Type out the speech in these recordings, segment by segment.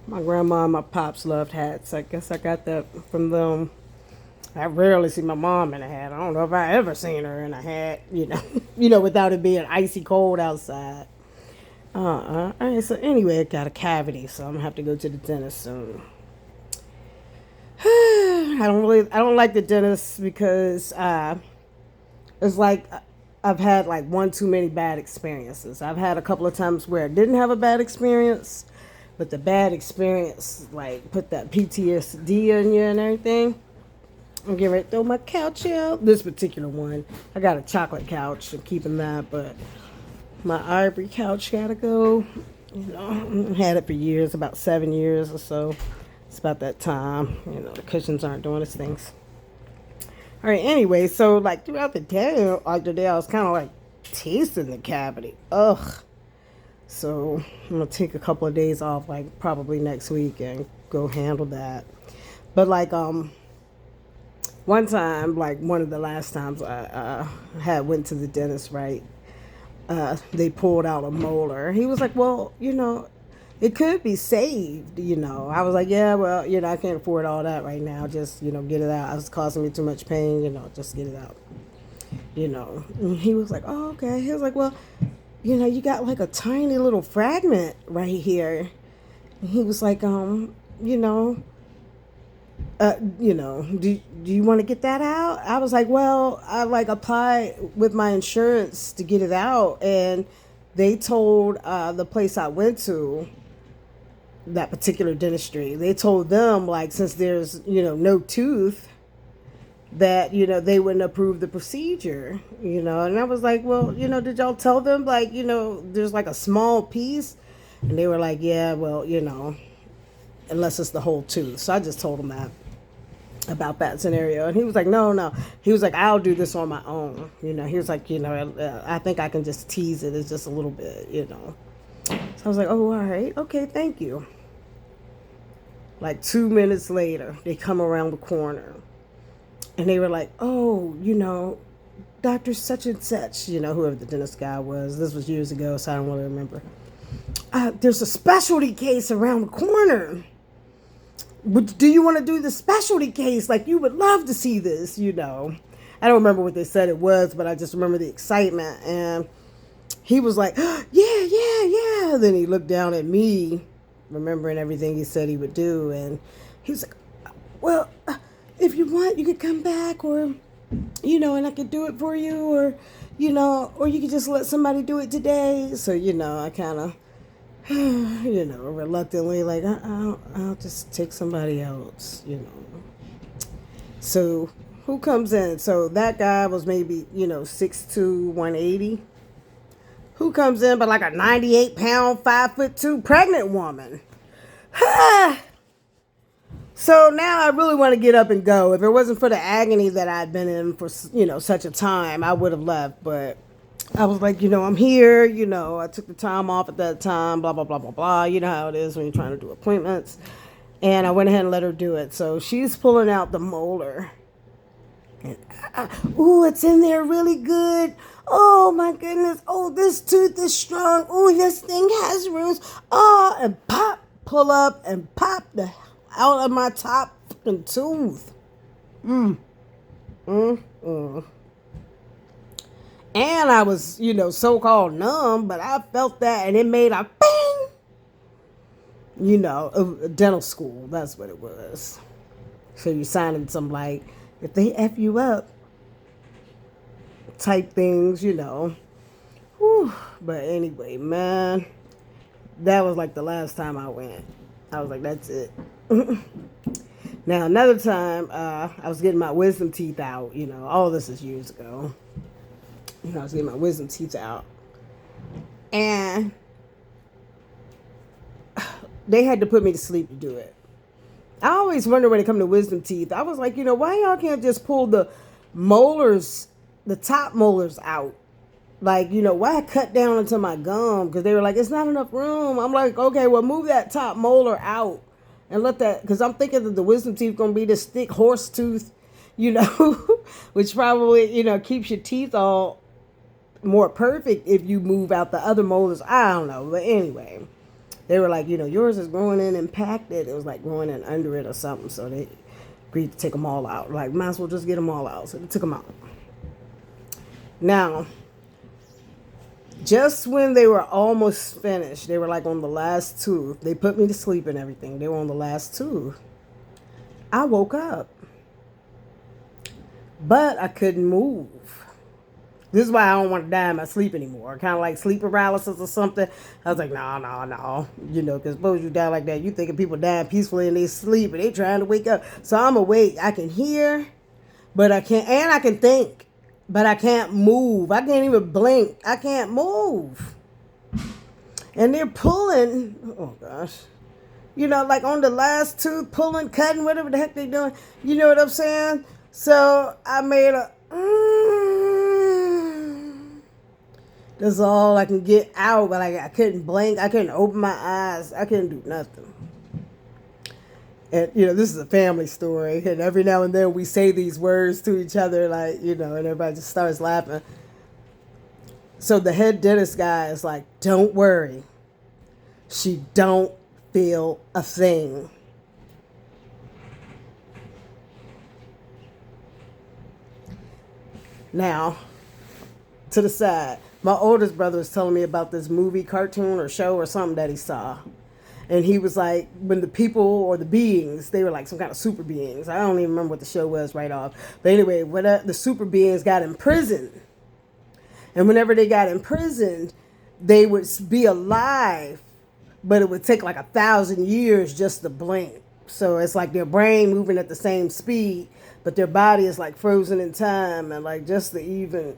My grandma and my pops loved hats. I guess I got that from them. I rarely see my mom in a hat. I don't know if I ever seen her in a hat, without it being icy cold outside. All right, so anyway, I got a cavity, so I'm gonna have to go to the dentist soon. I don't like the dentist because it's like I've had like one too many bad experiences. I've had a couple of times where I didn't have a bad experience, but the bad experience like put that PTSD in you and everything. I'm getting ready to throw my couch out. This particular one, I got a chocolate couch. I'm keeping that, but my ivory couch gotta go. I had it for years, about 7 years or so. It's about that time. The cushions aren't doing its things. All right, anyway, so like throughout the day, I was kind of like tasting the cavity. Ugh. So I'm gonna take a couple of days off, like probably next week, and go handle that. But like one time, like one of the last times I had went to the dentist, right? They pulled out a molar. He was like, well, it could be saved. I was like, yeah, well, I can't afford all that right now. Just, get it out. It's causing me too much pain, just get it out. And he was like, oh, okay. He was like, well, you got like a tiny little fragment right here. And he was like, do you want to get that out? I was like, well, I like applied with my insurance to get it out, and they told the place I went to, that particular dentistry, they told them like since there's no tooth that they wouldn't approve the procedure, and I was like, well, did y'all tell them like there's like a small piece, and they were like, yeah, well, unless it's the whole tooth. So I just told them that about that scenario, and he was like, no, he was like, I'll do this on my own. He was like, I think I can just tease it. It's just a little bit. So I was like, oh, all right, okay, thank you. Like 2 minutes later, they come around the corner, and they were like, oh, Dr. Such and Such, whoever the dentist guy was. This was years ago, so I don't really remember. There's a specialty case around the corner. Do you want to do the specialty case? Like, you would love to see this, I don't remember what they said it was, but I just remember the excitement. And he was like, yeah, yeah, yeah. Then he looked down at me, remembering everything he said he would do. And he was like, well, if you want, you could come back, or, and I could do it for you, or, or you could just let somebody do it today. So, I kind of, reluctantly, like, I'll just take somebody else, So who comes in? So that guy was maybe, 6'2", 180. Who comes in but like a 98-pound, 5'2" pregnant woman? So now I really want to get up and go. If it wasn't for the agony that I'd been in for, such a time, I would have left. But I was like, I'm here, I took the time off at that time, blah, blah, blah, blah, blah. You know how it is when you're trying to do appointments. And I went ahead and let her do it. So she's pulling out the molar. And, ooh, it's in there really good. Oh, my goodness. Oh, this tooth is strong. Oh, this thing has roots. Oh, and pop, pull up, and pop out of my top fucking tooth. And I was, so-called numb, but I felt that, and it made a bing. Dental school, that's what it was. So you signing some, like, if they F you up, type things, Whew. But anyway, man, that was like the last time I went. I was like, that's it. Now, another time, I was getting my wisdom teeth out, all this is years ago. I was getting my wisdom teeth out. And they had to put me to sleep to do it. I always wonder when it comes to wisdom teeth. I was like, why y'all can't just pull the molars, the top molars out? Like, why cut down into my gum? Because they were like, it's not enough room. I'm like, okay, well, move that top molar out and let that, because I'm thinking that the wisdom teeth going to be this thick horse tooth, which probably, keeps your teeth all more perfect if you move out the other molars. I don't know. But anyway, They were like, yours is growing in impacted. It was like growing in under it or something. So they agreed to take them all out. Like, might as well just get them all out. So they took them out. Now, just when they were almost finished, they were like on the last tooth. They put me to sleep and everything. They were on the last tooth. I woke up, but I couldn't move. This is why I don't want to die in my sleep anymore. Kind of like sleep paralysis or something. I was like, no. Because suppose you die like that, you thinking people dying peacefully in their sleep and they trying to wake up. So I'm awake. I can hear, but I can't, and I can think, but I can't move. I can't even blink. I can't move. And they're pulling, oh gosh. Like on the last tooth, pulling, cutting, whatever the heck they doing. You know what I'm saying? So I made a, that's all I can get out, but I couldn't blink. I couldn't open my eyes. I couldn't do nothing. And, this is a family story. And every now and then we say these words to each other, like, and everybody just starts laughing. So the head dentist guy is like, don't worry. She don't feel a thing. Now, to the side, my oldest brother was telling me about this movie, cartoon, or show or something that he saw. And he was like, when the people or the beings, they were like some kind of super beings. I don't even remember what the show was right off. But anyway, when the super beings got imprisoned, and whenever they got imprisoned, they would be alive, but it would take like 1,000 years just to blink. So it's like their brain moving at the same speed, but their body is like frozen in time, and like just to even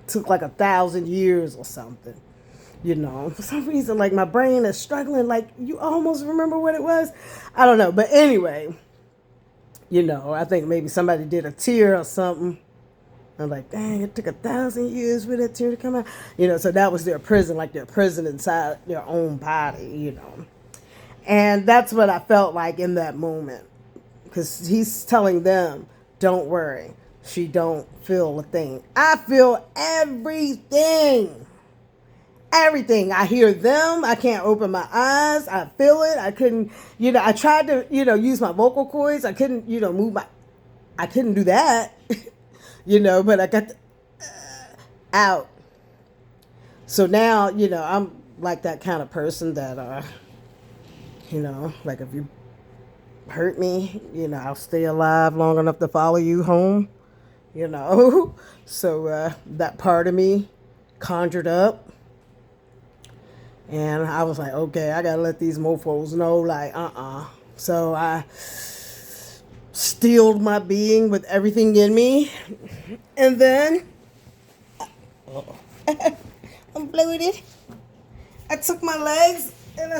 took like 1,000 years or something. For some reason, like my brain is struggling. Like, you almost remember what it was. I don't know, but anyway, I think maybe somebody did a tear or something. I'm like, dang, it took 1,000 years for that tear to come out. So that was their prison, like their prison inside their own body. And that's what I felt like in that moment, because he's telling them, don't worry, she don't feel a thing. I feel everything. Everything. I hear them. I can't open my eyes. I feel it. I couldn't, I tried to, use my vocal cords. I couldn't, move I couldn't do that, but I got the, out. So now, I'm like that kind of person that, like if you hurt me, I'll stay alive long enough to follow you home, So that part of me conjured up. And I was like, okay, I gotta let these mofos know, like, So I steeled my being with everything in me. And then, I'm bloated. I took my legs and I